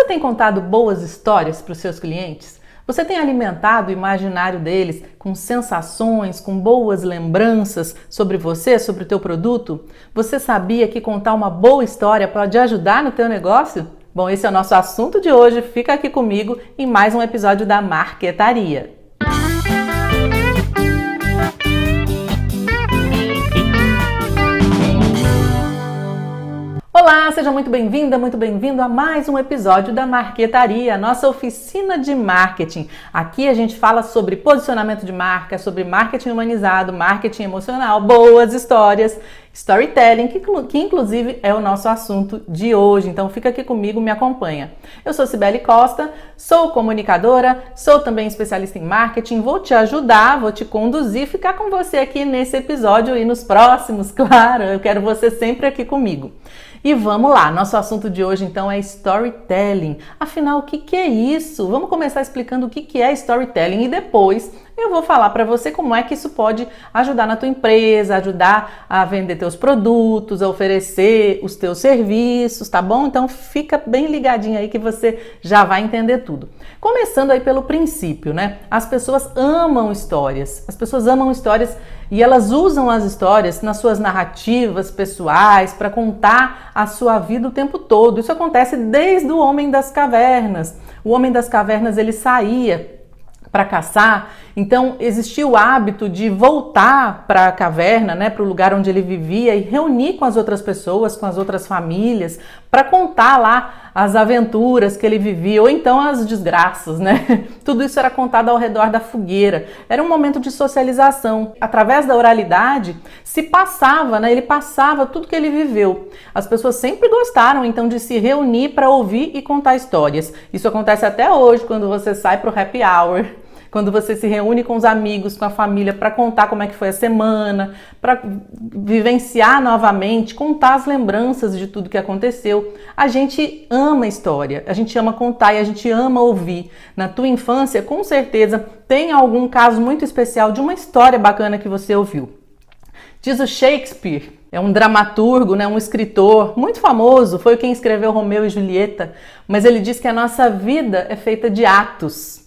Você tem contado boas histórias para os seus clientes? Você tem alimentado o imaginário deles com sensações, com boas lembranças sobre você, sobre o teu produto? Você sabia que contar uma boa história pode ajudar no teu negócio? Bom, esse é o nosso assunto de hoje. Fica aqui comigo em mais um episódio da Marquetaria. Olá, seja muito bem-vinda, muito bem-vindo a mais um episódio da Marquetaria, nossa oficina de marketing. Aqui a gente fala sobre posicionamento de marca, sobre marketing humanizado, marketing emocional, boas histórias, storytelling, que inclusive é o nosso assunto de hoje. Então fica aqui comigo, me acompanha. Eu sou Cibele Costa, sou comunicadora, sou também especialista em marketing, vou te ajudar, vou te conduzir, ficar com você aqui nesse episódio e nos próximos, claro, eu quero você sempre aqui comigo. E vamos lá, nosso assunto de hoje então é storytelling. Afinal, o que é isso? Vamos começar explicando o que é storytelling e depois eu vou falar para você como é que isso pode ajudar na tua empresa, ajudar a vender teus produtos, a oferecer os teus serviços, tá bom? Então fica bem ligadinho aí que você já vai entender tudo. Começando aí pelo princípio, né? As pessoas amam histórias. As pessoas amam histórias e elas usam as histórias nas suas narrativas pessoais para contar a sua vida o tempo todo. Isso acontece desde o homem das cavernas. O homem das cavernas, ele saía para caçar, então existia o hábito de voltar para a caverna, né, para o lugar onde ele vivia e reunir com as outras pessoas, com as outras famílias, para contar lá as aventuras que ele vivia, ou então as desgraças, né? Tudo isso era contado ao redor da fogueira. Era um momento de socialização. Através da oralidade, se passava, né? Ele passava tudo que ele viveu. As pessoas sempre gostaram, então, de se reunir para ouvir e contar histórias. Isso acontece até hoje, quando você sai para o happy hour, quando você se reúne com os amigos, com a família, para contar como é que foi a semana, para vivenciar novamente, contar as lembranças de tudo que aconteceu. A gente ama história, a gente ama contar e a gente ama ouvir. Na tua infância, com certeza, tem algum caso muito especial de uma história bacana que você ouviu. Diz o Shakespeare, é um dramaturgo, né, um escritor muito famoso, foi quem escreveu Romeu e Julieta, mas ele diz que a nossa vida é feita de atos,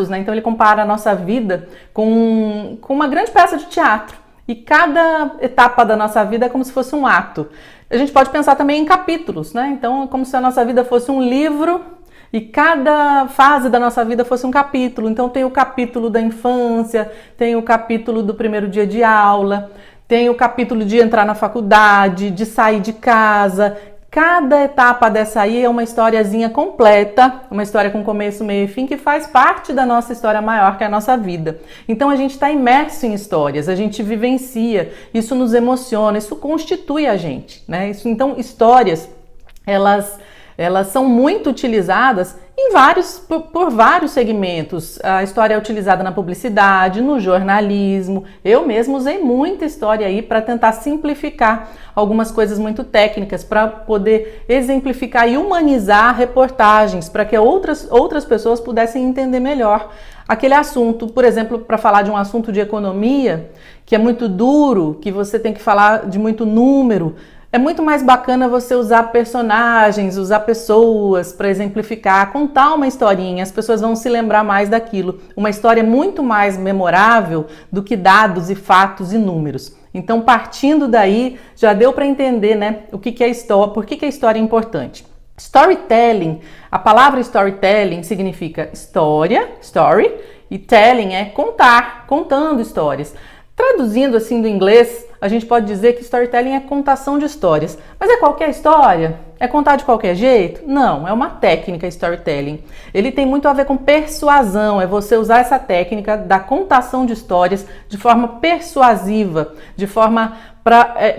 né? Então ele compara a nossa vida com uma grande peça de teatro. E cada etapa da nossa vida é como se fosse um ato. A gente pode pensar também em capítulos, né? Então é como se a nossa vida fosse um livro e cada fase da nossa vida fosse um capítulo. Então tem o capítulo da infância, tem o capítulo do primeiro dia de aula, tem o capítulo de entrar na faculdade, de sair de casa. Cada etapa dessa aí é uma historiazinha completa, uma história com começo, meio e fim, que faz parte da nossa história maior, que é a nossa vida. Então a gente está imerso em histórias, a gente vivencia, isso nos emociona, isso constitui a gente, né? Então histórias, elas são muito utilizadas por vários segmentos. A história é utilizada na publicidade, no jornalismo. Eu mesmo usei muita história aí para tentar simplificar algumas coisas muito técnicas, para poder exemplificar e humanizar reportagens, para que outras pessoas pudessem entender melhor aquele assunto. Por exemplo, para falar de um assunto de economia, que é muito duro, que você tem que falar de muito número, é muito mais bacana você usar personagens, usar pessoas para exemplificar, contar uma historinha, as pessoas vão se lembrar mais daquilo. Uma história é muito mais memorável do que dados e fatos e números. Então, partindo daí, já deu para entender, né, o que é história, por que a história é importante. Storytelling, a palavra storytelling significa história, story, e telling é contar, contando histórias. Traduzindo assim do inglês, a gente pode dizer que storytelling é contação de histórias. Mas é qualquer história? É contar de qualquer jeito? Não, é uma técnica storytelling. Ele tem muito a ver com persuasão, é você usar essa técnica da contação de histórias de forma persuasiva, de forma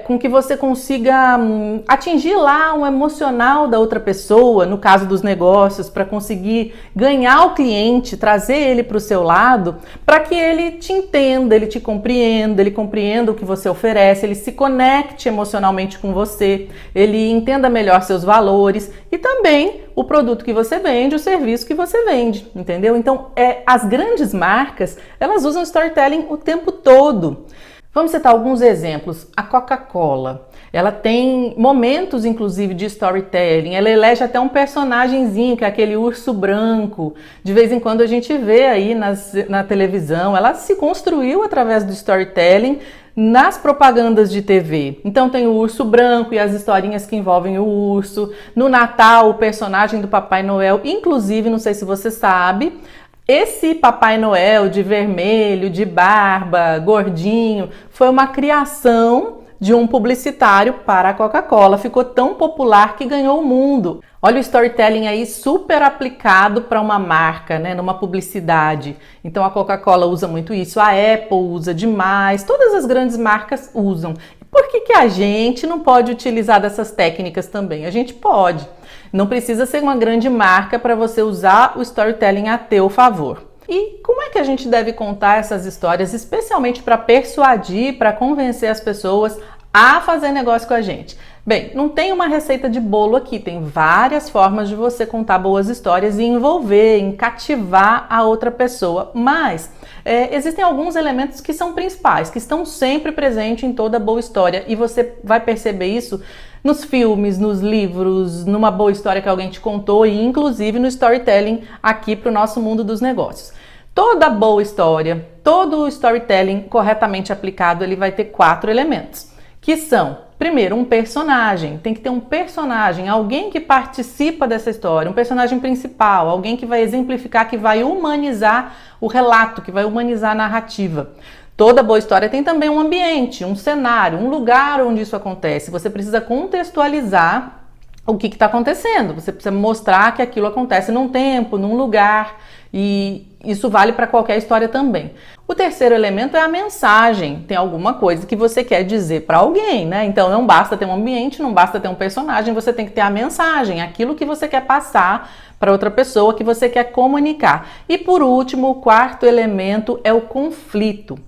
com que você consiga atingir lá um emocional da outra pessoa, no caso dos negócios, para conseguir ganhar o cliente, trazer ele para o seu lado, para que ele te entenda, ele te compreenda, ele compreenda o que você oferece, ele se conecte emocionalmente com você, ele entenda melhor seus valores e também o produto que você vende, o serviço que você vende, entendeu? Então, as grandes marcas, elas usam storytelling o tempo todo. Vamos citar alguns exemplos. A Coca-Cola, ela tem momentos, inclusive, de storytelling. Ela elege até um personagenzinho, que é aquele urso branco. De vez em quando a gente vê aí na televisão. Ela se construiu através do storytelling nas propagandas de TV. Então tem o urso branco e as historinhas que envolvem o urso. No Natal, o personagem do Papai Noel. Inclusive, não sei se você sabe, esse Papai Noel de vermelho, de barba, gordinho, foi uma criação de um publicitário para a Coca-Cola. Ficou tão popular que ganhou o mundo. Olha o storytelling aí super aplicado para uma marca, né, numa publicidade. Então a Coca-Cola usa muito isso, a Apple usa demais, todas as grandes marcas usam. Por que a gente não pode utilizar dessas técnicas também? A gente pode. Não precisa ser uma grande marca para você usar o storytelling a teu favor. E como é que a gente deve contar essas histórias, especialmente para persuadir, para convencer as pessoas a fazer negócio com a gente? Bem, não tem uma receita de bolo aqui, tem várias formas de você contar boas histórias e envolver, em cativar a outra pessoa, mas existem alguns elementos que são principais, que estão sempre presentes em toda boa história, e você vai perceber isso nos filmes, nos livros, numa boa história que alguém te contou e inclusive no storytelling aqui para o nosso mundo dos negócios. Toda boa história, todo storytelling corretamente aplicado, ele vai ter 4 elementos, que são, primeiro, um personagem. Tem que ter um personagem, alguém que participa dessa história, um personagem principal, alguém que vai exemplificar, que vai humanizar o relato, que vai humanizar a narrativa. Toda boa história tem também um ambiente, um cenário, um lugar onde isso acontece. Você precisa contextualizar o que está acontecendo. Você precisa mostrar que aquilo acontece num tempo, num lugar, e isso vale para qualquer história também. O terceiro elemento é a mensagem. Tem alguma coisa que você quer dizer para alguém, né? Então não basta ter um ambiente, não basta ter um personagem, você tem que ter a mensagem, aquilo que você quer passar para outra pessoa, que você quer comunicar. E por último, o quarto elemento é o conflito.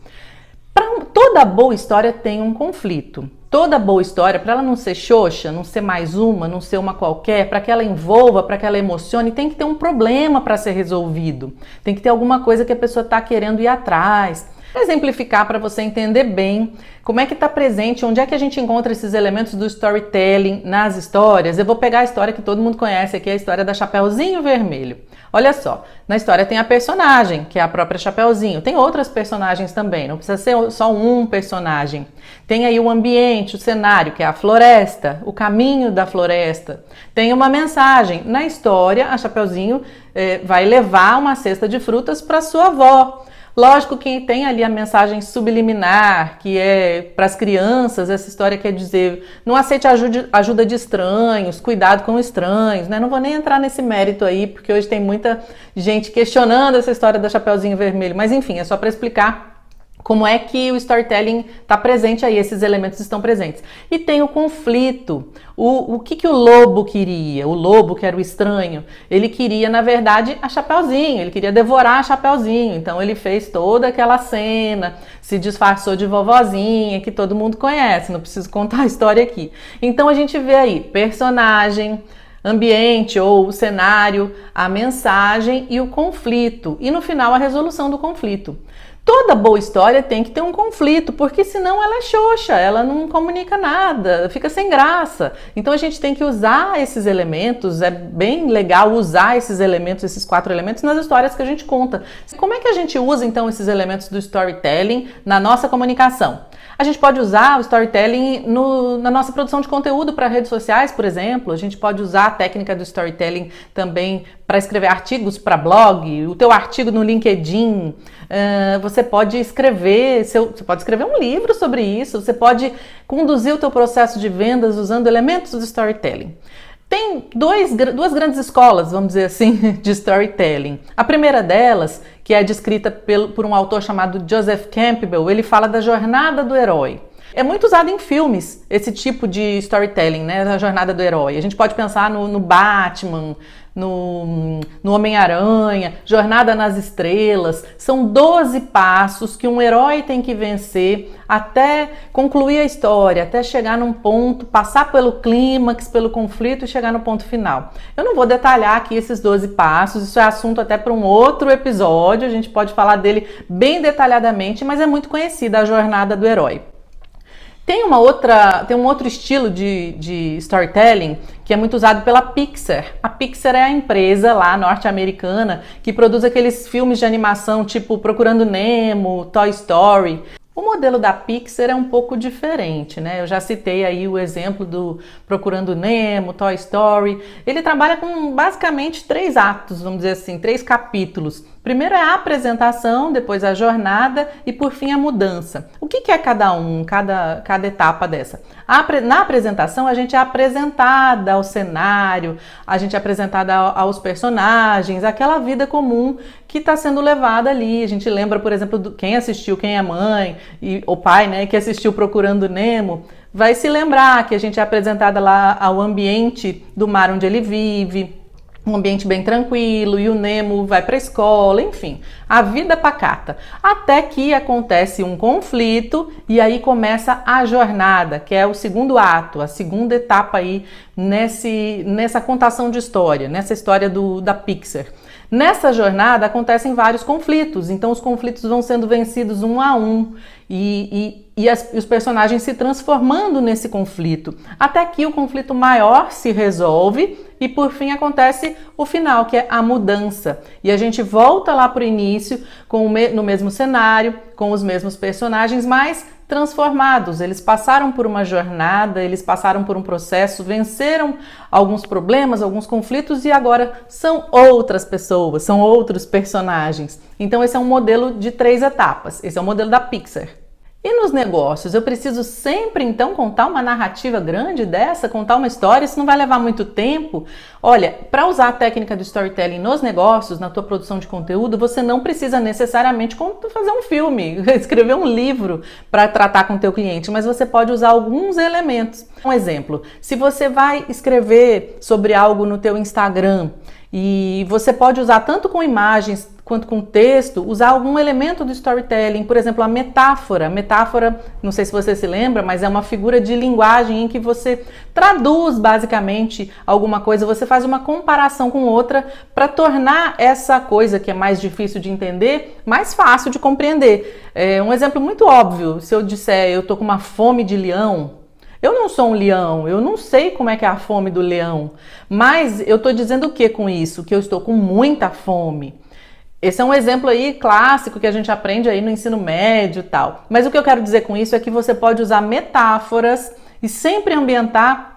Toda boa história tem um conflito. Toda boa história, para ela não ser xoxa, não ser mais uma, não ser uma qualquer, para que ela envolva, para que ela emocione, tem que ter um problema para ser resolvido. Tem que ter alguma coisa que a pessoa está querendo ir atrás. Para exemplificar, para você entender bem como é que está presente, onde é que a gente encontra esses elementos do storytelling nas histórias, eu vou pegar a história que todo mundo conhece aqui, a história da Chapeuzinho Vermelho. Olha só, na história tem a personagem, que é a própria Chapeuzinho. Tem outras personagens também, não precisa ser só um personagem. Tem aí o ambiente, o cenário, que é a floresta, o caminho da floresta. Tem uma mensagem. Na história, a Chapeuzinho vai levar uma cesta de frutas para sua avó. Lógico que tem ali a mensagem subliminar, que é para as crianças, essa história quer dizer, não aceite ajuda de estranhos, cuidado com estranhos, né? Não vou nem entrar nesse mérito aí, porque hoje tem muita gente questionando essa história da Chapeuzinho Vermelho, mas enfim, é só para explicar como é que o storytelling está presente aí, esses elementos estão presentes. E tem o conflito. O que o lobo queria? O lobo, que era o estranho, ele queria, na verdade, a Chapeuzinho, ele queria devorar a Chapeuzinho. Então ele fez toda aquela cena, se disfarçou de vovozinha, que todo mundo conhece, não preciso contar a história aqui. Então a gente vê aí personagem, ambiente ou cenário, a mensagem e o conflito. E no final a resolução do conflito. Toda boa história tem que ter um conflito, porque senão ela é xoxa, ela não comunica nada, fica sem graça. Então a gente tem que usar esses elementos, é bem legal usar esses elementos, esses 4 elementos nas histórias que a gente conta. Como é que a gente usa então esses elementos do storytelling na nossa comunicação? A gente pode usar o storytelling na nossa produção de conteúdo para redes sociais, por exemplo. A gente pode usar a técnica do storytelling também para escrever artigos para blog, o teu artigo no LinkedIn. Você pode escrever um livro sobre isso, você pode conduzir o teu processo de vendas usando elementos do storytelling. Tem duas grandes escolas, vamos dizer assim, de storytelling. A primeira delas, que é descrita por um autor chamado Joseph Campbell, ele fala da jornada do herói. É muito usado em filmes, esse tipo de storytelling, né? A jornada do herói. A gente pode pensar no Batman, no Homem-Aranha, Jornada nas Estrelas. São 12 passos que um herói tem que vencer até concluir a história, até chegar num ponto, passar pelo clímax, pelo conflito e chegar no ponto final. Eu não vou detalhar aqui esses 12 passos, isso é assunto até para um outro episódio, a gente pode falar dele bem detalhadamente, mas é muito conhecida a jornada do herói. Tem um outro estilo de storytelling que é muito usado pela Pixar. A Pixar é a empresa lá norte-americana que produz aqueles filmes de animação tipo Procurando Nemo, Toy Story. O modelo da Pixar é um pouco diferente, né? Eu já citei aí o exemplo do Procurando Nemo, Toy Story. Ele trabalha com basicamente 3 atos, vamos dizer assim, 3 capítulos. Primeiro é a apresentação, depois a jornada e por fim a mudança. O que é cada etapa dessa? Na apresentação a gente é apresentada ao cenário, a gente é apresentada aos personagens, aquela vida comum que está sendo levada ali. A gente lembra, por exemplo, quem assistiu Quem é Mãe e o pai, né, que assistiu Procurando Nemo, vai se lembrar que a gente é apresentada lá ao ambiente do mar onde ele vive, um ambiente bem tranquilo, e o Nemo vai para a escola, enfim, a vida pacata. Até que acontece um conflito e aí começa a jornada, que é o segundo ato, a segunda etapa aí nessa contação de história, nessa história da Pixar. Nessa jornada acontecem vários conflitos, então os conflitos vão sendo vencidos um a um e os personagens se transformando nesse conflito, até que o conflito maior se resolve e por fim acontece o final, que é a mudança. E a gente volta lá para o início no mesmo cenário, com os mesmos personagens, mas transformados. Eles passaram por uma jornada, eles passaram por um processo, venceram alguns problemas, alguns conflitos e agora são outras pessoas, são outros personagens. Então esse é um modelo de 3 etapas, esse é o modelo da Pixar. E nos negócios, eu preciso sempre então contar uma narrativa grande dessa, contar uma história, isso não vai levar muito tempo. Olha, para usar a técnica do storytelling nos negócios, na tua produção de conteúdo, você não precisa necessariamente fazer um filme, escrever um livro para tratar com o teu cliente, mas você pode usar alguns elementos. Um exemplo, se você vai escrever sobre algo no teu Instagram, e você pode usar tanto com imagens quanto com texto, usar algum elemento do storytelling, por exemplo, a metáfora. Metáfora, não sei se você se lembra, mas é uma figura de linguagem em que você traduz basicamente alguma coisa, você faz uma comparação com outra para tornar essa coisa que é mais difícil de entender, mais fácil de compreender. Um exemplo muito óbvio, se eu disser eu tô com uma fome de leão, eu não sou um leão, eu não sei como é que é a fome do leão, mas eu estou dizendo o que com isso? Que eu estou com muita fome. Esse é um exemplo aí clássico que a gente aprende aí no ensino médio e tal. Mas o que eu quero dizer com isso é que você pode usar metáforas e sempre ambientar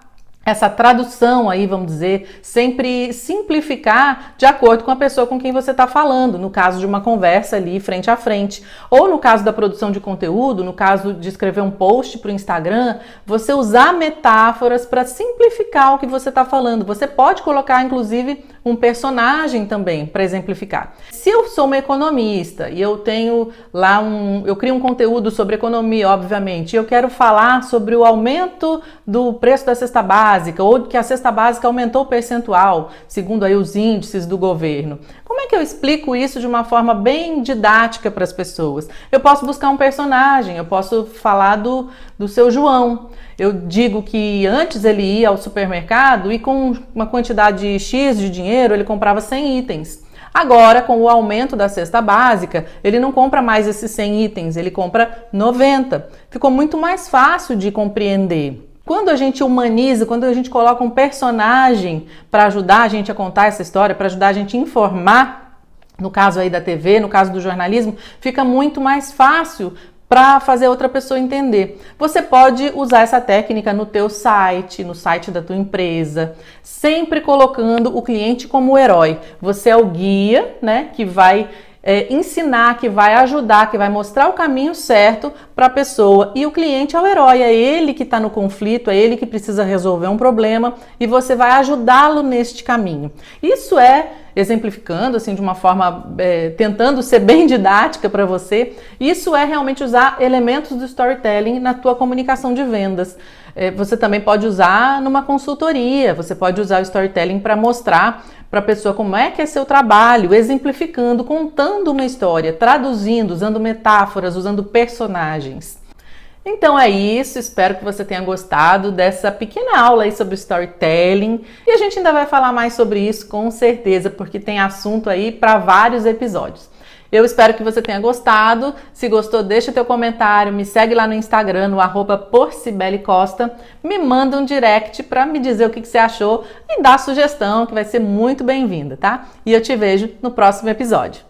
essa tradução aí, vamos dizer, sempre simplificar de acordo com a pessoa com quem você está falando, no caso de uma conversa ali frente a frente, ou no caso da produção de conteúdo, no caso de escrever um post para o Instagram, você usar metáforas para simplificar o que você está falando. Você pode colocar, inclusive, um personagem também para exemplificar. Se eu sou uma economista e eu tenho lá eu crio um conteúdo sobre economia, obviamente, e eu quero falar sobre o aumento do preço da cesta básica, ou que a cesta básica aumentou o percentual, segundo aí os índices do governo. Como é que eu explico isso de uma forma bem didática para as pessoas? Eu posso buscar um personagem, eu posso falar do seu João. Eu digo que antes ele ia ao supermercado e com uma quantidade X de dinheiro ele comprava 100 itens. Agora, com o aumento da cesta básica, ele não compra mais esses 100 itens, ele compra 90. Ficou muito mais fácil de compreender. Quando a gente humaniza, quando a gente coloca um personagem para ajudar a gente a contar essa história, para ajudar a gente a informar, no caso aí da TV, no caso do jornalismo, fica muito mais fácil para fazer outra pessoa entender. Você pode usar essa técnica no teu site, no site da tua empresa, sempre colocando o cliente como o herói. Você é o guia, né, que vai ensinar, que vai ajudar, que vai mostrar o caminho certo para a pessoa. E o cliente é o herói, é ele que está no conflito, é ele que precisa resolver um problema e você vai ajudá-lo neste caminho. Isso é exemplificando assim de uma forma, tentando ser bem didática para você. Isso é realmente usar elementos do storytelling na tua comunicação de vendas. Você também pode usar numa consultoria, você pode usar o storytelling para mostrar para a pessoa como é que é seu trabalho, exemplificando, contando uma história, traduzindo, usando metáforas, usando personagens. Então é isso, espero que você tenha gostado dessa pequena aula aí sobre storytelling e a gente ainda vai falar mais sobre isso com certeza, porque tem assunto aí para vários episódios. Eu espero que você tenha gostado. Se gostou, deixa teu comentário, me segue lá no Instagram, no @porcibelecosta, me manda um direct para me dizer o que você achou e dá sugestão, que vai ser muito bem-vinda, tá? E eu te vejo no próximo episódio.